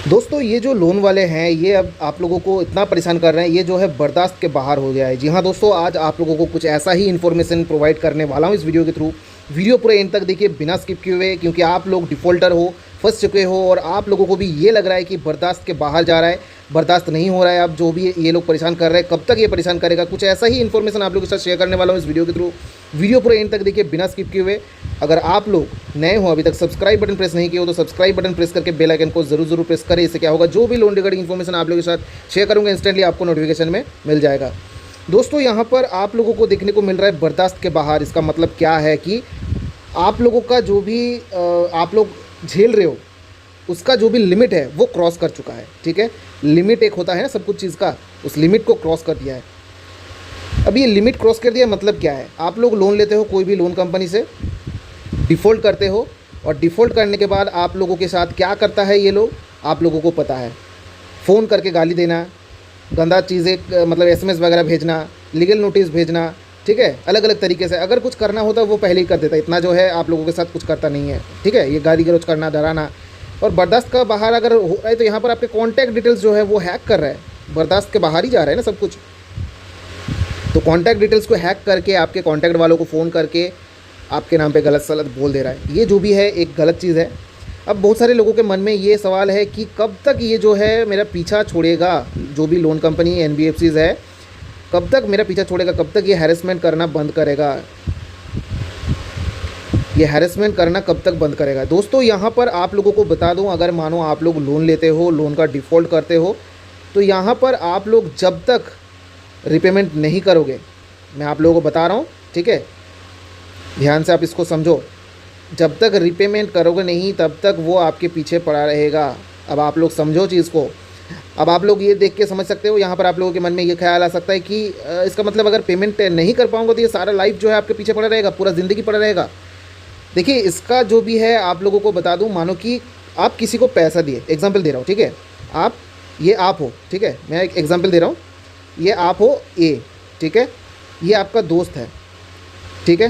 दोस्तों ये जो लोन वाले हैं ये अब आप लोगों को इतना परेशान कर रहे हैं, ये जो है बर्दाश्त के बाहर हो गया है। जी हाँ दोस्तों, आज आप लोगों को कुछ ऐसा ही इन्फॉर्मेशन प्रोवाइड करने वाला हूँ इस वीडियो के थ्रू। वीडियो पूरे एंड तक देखिए बिना स्किप किए हुए, क्योंकि आप लोग डिफ़ॉल्टर हो, फंस चुके हो और आप लोगों को भी ये लग रहा है कि बर्दाश्त के बाहर जा रहा है, बर्दाश्त नहीं हो रहा है। अब जो भी ये लोग परेशान कर रहे हैं, कब तक ये परेशान करेगा, कुछ ऐसा ही इन्फॉर्मेशन आप लोगों के साथ शेयर करने वाला हूँ इस वीडियो के थ्रू। वीडियो पूरे एंड तक देखिए बिना स्किप किए हुए। अगर आप लोग नए हो, अभी तक सब्सक्राइब बटन प्रेस नहीं किए हो तो सब्सक्राइब बटन प्रेस करके बेल आइकन को जरूर प्रेस करें। इससे क्या होगा, जो भी लोन रिगार्डिंग इन्फॉर्मेशन आप लोगों के साथ शेयर करूँगा इंस्टेंटली आपको नोटिफिकेशन में मिल जाएगा। दोस्तों यहाँ पर आप लोगों को देखने को मिल रहा है बर्दाश्त के बाहर। इसका मतलब क्या है कि आप लोगों का जो भी आप लोग झेल रहे हो उसका जो भी लिमिट है वो क्रॉस कर चुका है। ठीक है, लिमिट एक होता है ना सब कुछ चीज़ का, उस लिमिट को क्रॉस कर दिया है। अब ये लिमिट क्रॉस कर दिया मतलब क्या है, आप लोग लोन लेते हो कोई भी लोन कंपनी से, डिफ़ॉल्ट करते हो और डिफ़ॉल्ट करने के बाद आप लोगों के साथ क्या करता है ये लोग, आप लोगों को पता है। फ़ोन करके गाली देना, गंदा चीज़ें मतलब एसएमएस वगैरह भेजना, लीगल नोटिस भेजना, ठीक है, अलग अलग तरीके से। अगर कुछ करना होता वो पहले ही कर देता, इतना जो है आप लोगों के साथ कुछ करता नहीं है। ठीक है, ये गाली गलौज करना, डराना और बर्दाश्त का बाहर अगर हो रहा है तो यहाँ पर आपके कॉन्टैक्ट डिटेल्स जो है वो हैक कर रहा है। बर्दाश्त के बाहर ही जा रहा है ना सब कुछ। तो कॉन्टैक्ट डिटेल्स को हैक करके आपके कॉन्टैक्ट वालों को फ़ोन करके आपके नाम पे गलत सलत बोल दे रहा है। ये जो भी है एक गलत चीज़ है। अब बहुत सारे लोगों के मन में ये सवाल है कि कब तक ये जो है मेरा पीछा छोड़ेगा, जो भी लोन कंपनी एनबीएफसीज है कब तक मेरा पीछा छोड़ेगा, कब तक ये हैरेसमेंट करना बंद करेगा, ये हैरेसमेंट करना कब तक बंद करेगा। दोस्तों यहाँ पर आप लोगों को बता दूँ, अगर मानो आप लोग लोन लेते हो, लोन का डिफ़ॉल्ट करते हो, तो यहाँ पर आप लोग जब तक रिपेमेंट नहीं करोगे, मैं आप लोगों को बता रहा हूँ, ठीक है, ध्यान से आप इसको समझो, जब तक रिपेमेंट करोगे नहीं तब तक वो आपके पीछे पड़ा रहेगा। अब आप लोग समझो चीज़ को। अब आप लोग ये देख के समझ सकते हो, यहाँ पर आप लोगों के मन में ये ख्याल आ सकता है कि इसका मतलब अगर पेमेंट नहीं कर पाऊंगा तो ये सारा लाइफ जो है आपके पीछे पड़ा रहेगा, पूरा ज़िंदगी पड़ा रहेगा। देखिए इसका जो भी है आप लोगों को बता दूं, मानो कि आप किसी को पैसा दिए, एग्जांपल दे रहा हूँ, ठीक है, आप हो, ठीक है, मैं एक एग्जांपल दे रहा हूँ, ये आप हो ए, ठीक है, ये आपका दोस्त है, ठीक है,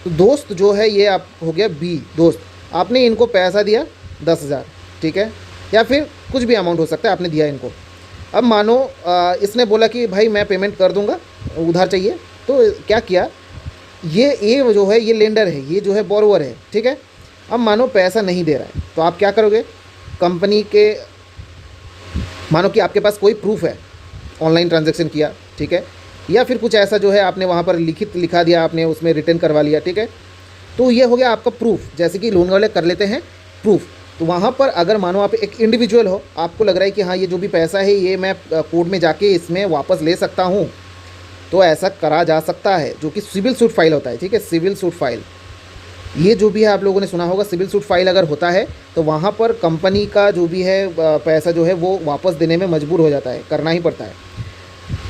तो दोस्त जो है ये आप हो गया बी दोस्त, आपने इनको पैसा दिया 10,000, ठीक है, या फिर कुछ भी अमाउंट हो सकता है आपने दिया इनको। अब मानो इसने बोला कि भाई मैं पेमेंट कर दूंगा, उधार चाहिए, तो क्या किया, ये ए जो है ये लेंडर है, ये जो है बोरोवर है, ठीक है। अब मानो पैसा नहीं दे रहा है तो आप क्या करोगे, कंपनी के, मानो कि आपके पास कोई प्रूफ है, ऑनलाइन ट्रांजैक्शन किया, ठीक है, या फिर कुछ ऐसा जो है आपने वहाँ पर लिखा दिया, आपने उसमें रिटर्न करवा लिया, ठीक है, तो ये हो गया आपका प्रूफ, जैसे कि लोन वाले कर लेते हैं प्रूफ। तो वहाँ पर अगर मानो आप एक इंडिविजुअल हो, आपको लग रहा है कि हाँ ये जो भी पैसा है ये मैं कोर्ट में जाके इसमें वापस ले सकता हूँ, तो ऐसा करा जा सकता है, जो कि सिविल सूट फाइल होता है, ठीक है, सिविल सूट फाइल, ये जो भी है आप लोगों ने सुना होगा, सिविल सूट फाइल अगर होता है तो वहाँ पर कंपनी का जो भी है पैसा जो है वो वापस देने में मजबूर हो जाता है, करना ही पड़ता है।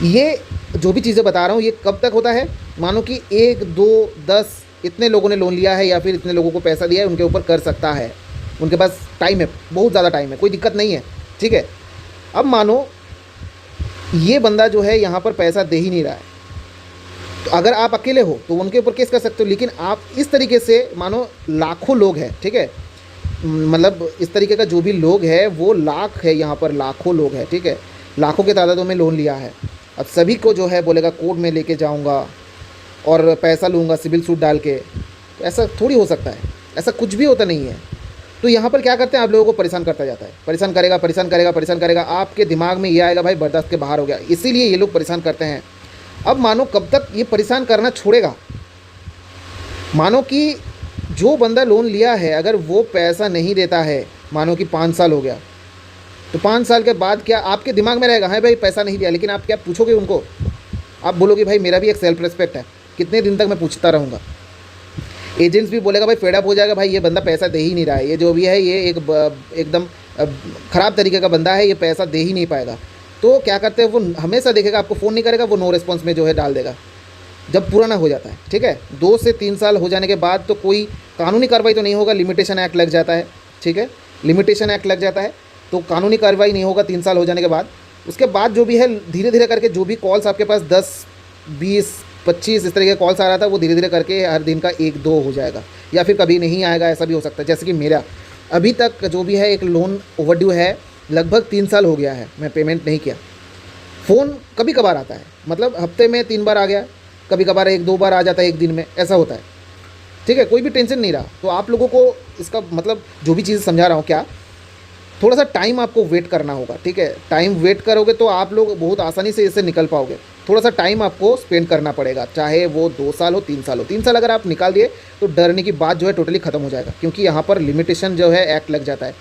ये जो भी चीज़ें बता रहा हूँ ये कब तक होता है, मानो कि 1, 2, 10 इतने लोगों ने लोन लिया है या फिर इतने लोगों को पैसा दिया है, उनके ऊपर कर सकता है, उनके पास टाइम है, बहुत ज़्यादा टाइम है, कोई दिक्कत नहीं है, ठीक है। अब मानो ये बंदा जो है यहाँ पर पैसा दे ही नहीं रहा है, तो अगर आप अकेले हो तो उनके ऊपर केस कर सकते हो, लेकिन आप इस तरीके से मानो लाखों लोग हैं, ठीक है, मतलब इस तरीके का जो भी लोग है वो लाख है, यहाँ पर लाखों लोग हैं, ठीक है, लाखों के तादादों में लोन लिया है। अब सभी को जो है बोलेगा कोर्ट में लेके जाऊँगा और पैसा लूँगा सिविल सूट डाल के, तो ऐसा थोड़ी हो सकता है, ऐसा कुछ भी होता नहीं है। तो यहाँ पर क्या करते हैं, आप लोगों को परेशान करता जाता है, परेशान करेगा, परेशान करेगा, परेशान करेगा, आपके दिमाग में ये आएगा भाई बर्दाश्त के बाहर हो गया, इसीलिए ये लोग परेशान करते हैं। अब मानो कब तक ये परेशान करना छोड़ेगा, मानो कि जो बंदा लोन लिया है अगर वो पैसा नहीं देता है, मानो कि 5 साल हो गया, तो 5 साल के बाद क्या आपके दिमाग में रहेगा, हाँ भाई पैसा नहीं दिया, लेकिन आप क्या पूछोगे उनको, आप बोलोगे भाई मेरा भी एक सेल्फ रिस्पेक्ट है, कितने दिन तक मैं पूछता रहूँगा। एजेंट्स भी बोलेगा भाई फेड अप हो जाएगा, भाई ये बंदा पैसा दे ही नहीं रहा है, ये जो भी है ये एकदम ख़राब तरीके का बंदा है, ये पैसा दे ही नहीं पाएगा। तो क्या करते हैं, वो हमेशा देखेगा, आपको फ़ोन नहीं करेगा, वो नो रिस्पॉन्स में जो है डाल देगा जब पूरा ना हो जाता है, ठीक है। 2 से 3 साल हो जाने के बाद तो कोई कानूनी कार्रवाई तो नहीं होगा, लिमिटेशन एक्ट लग जाता है, ठीक है, लिमिटेशन एक्ट लग जाता है, तो कानूनी कार्रवाई नहीं होगा 3 साल हो जाने के बाद। उसके बाद जो भी है धीरे धीरे करके जो भी कॉल्स आपके पास 10, 20, 25 इस तरह के कॉल्स आ रहा था, वो धीरे धीरे करके हर दिन का 1, 2 हो जाएगा, या फिर कभी नहीं आएगा, ऐसा भी हो सकता है। जैसे कि मेरा अभी तक जो भी है एक लोन ओवरड्यू है, लगभग 3 साल हो गया है मैं पेमेंट नहीं किया। फ़ोन कभी कभार आता है, मतलब हफ्ते में 3 बार आ गया, कभी कभार 1-2 बार आ जाता है एक दिन में, ऐसा होता है। ठीक है, कोई भी टेंशन नहीं रहा। तो आप लोगों को इसका मतलब जो भी चीज़ समझा रहा हूँ क्या, थोड़ा सा टाइम आपको वेट करना होगा। ठीक है, टाइम वेट करोगे तो आप लोग बहुत आसानी से इससे निकल पाओगे। थोड़ा सा टाइम आपको स्पेंड करना पड़ेगा, चाहे वो 2 साल हो 3 साल हो। 3 साल अगर आप निकाल दिए तो डरने की बात जो है टोटली ख़त्म हो जाएगा, क्योंकि यहाँ पर लिमिटेशन जो है एक्ट लग जाता है।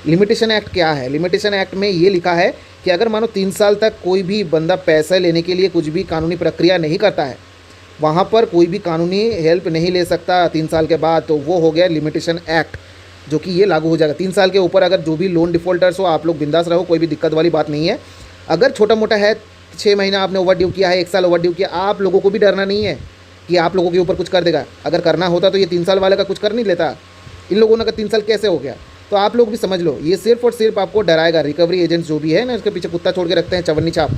लिमिटेशन एक्ट क्या है? लिमिटेशन एक्ट में ये लिखा है कि अगर मानो 3 साल तक कोई भी बंदा पैसा लेने के लिए कुछ भी कानूनी प्रक्रिया नहीं करता है, वहाँ पर कोई भी कानूनी हेल्प नहीं ले सकता 3 साल के बाद, तो वो हो गया लिमिटेशन एक्ट, जो कि ये लागू हो जाएगा। 3 साल के ऊपर अगर जो भी लोन डिफ़ॉल्टर्स हो, आप लोग बिंदास रहो, कोई भी दिक्कत वाली बात नहीं है। अगर छोटा मोटा है, 6 महीना आपने ओवर ड्यू किया है, 1 साल ओवर ड्यू किया, आप लोगों को भी डरना नहीं है कि आप लोगों के ऊपर कुछ कर देगा। अगर करना होता तो ये 3 साल वाले का कुछ कर नहीं लेता। इन लोगों ने का 3 साल कैसे हो गया, तो आप लोग भी समझ लो, ये सिर्फ और सिर्फ आपको डराएगा। रिकवरी एजेंट्स जो भी है ना, इसके पीछे कुत्ता छोड़ के रखते हैं चवन्नी छाप,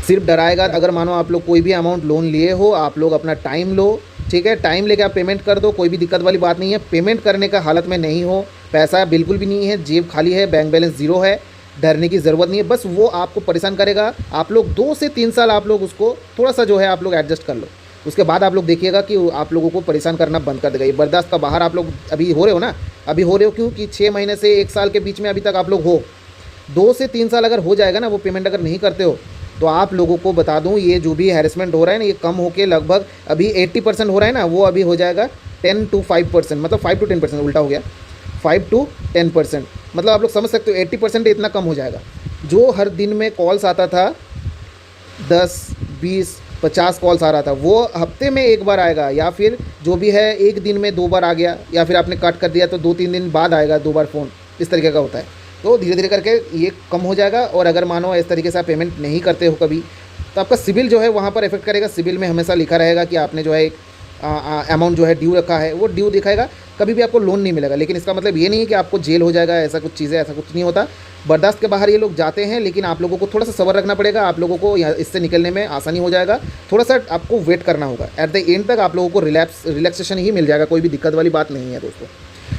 सिर्फ डराएगा। अगर मानो आप लोग कोई भी अमाउंट लोन लिए हो, आप लोग अपना टाइम लो, ठीक है, टाइम लेके आप पेमेंट कर दो, कोई भी दिक्कत वाली बात नहीं है। पेमेंट करने का हालत में नहीं हो, पैसा बिल्कुल भी नहीं है, जेब खाली है, बैंक बैलेंस ज़ीरो है, डरने की ज़रूरत नहीं है। बस वो आपको परेशान करेगा। आप लोग 2 से 3 साल आप लोग उसको थोड़ा सा जो है आप लोग एडजस्ट कर लो, उसके बाद आप लोग देखिएगा कि आप लोगों को परेशान करना बंद कर देगा। ये बर्दाश्त का बाहर आप लोग अभी हो रहे हो ना, अभी हो रहे हो क्यों कि 6 महीने से 1 साल के बीच में अभी तक आप लोग हो। 2 से 3 साल अगर हो जाएगा ना, वो पेमेंट अगर नहीं करते हो, तो आप लोगों को बता दूं, ये जो भी हैरेसमेंट हो रहा है ना, ये कम होके लगभग अभी 80% हो रहा है ना, वो अभी हो जाएगा 10 to 5%, मतलब 5 to 10%, उल्टा हो गया, 5 to 10%, मतलब आप लोग समझ सकते हो 80% इतना कम हो जाएगा। जो हर दिन में कॉल्स आता था 10, 20, 50 कॉल्स आ रहा था, वो हफ्ते में 1 बार आएगा, या फिर जो भी है एक दिन में 2 बार आ गया, या फिर आपने कट कर दिया तो 2-3 दिन बाद आएगा 2 बार फ़ोन, इस तरीके का होता है। तो धीरे धीरे करके ये कम हो जाएगा। और अगर मानो इस तरीके से आप पेमेंट नहीं करते हो कभी, तो आपका सिबिल जो है वहाँ पर इफेक्ट करेगा। सिबिल में हमेशा लिखा रहेगा कि आपने जो है एक अमाउंट जो है ड्यू रखा है, वो ड्यू दिखाएगा, कभी भी आपको लोन नहीं मिलेगा। लेकिन इसका मतलब ये नहीं है कि आपको जेल हो जाएगा, ऐसा कुछ चीज़ें, ऐसा कुछ नहीं होता। बर्दाश्त के बाहर ये लोग जाते हैं, लेकिन आप लोगों को थोड़ा सा सब्र रखना पड़ेगा। आप लोगों को इससे निकलने में आसानी हो जाएगा, थोड़ा सा आपको वेट करना होगा। एट द एंड तक आप लोगों को रिलैक्सेशन ही मिल जाएगा, कोई भी दिक्कत वाली बात नहीं है दोस्तों।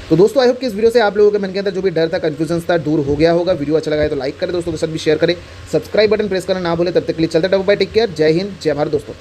तो दोस्तों, आई होप कि इस वीडियो से आप लोगों के मन के अंदर जो भी डर था, कन्फ्यूजन था, दूर हो गया होगा। वीडियो अच्छा लगा है तो लाइक करें, दोस्तों के साथ भी शेयर करें, सब्सक्राइब बटन प्रेस करना ना भूलें। तब तक के लिए चलते रहो, बाय, टेक केयर, जय हिंद, जय भारत दोस्तों।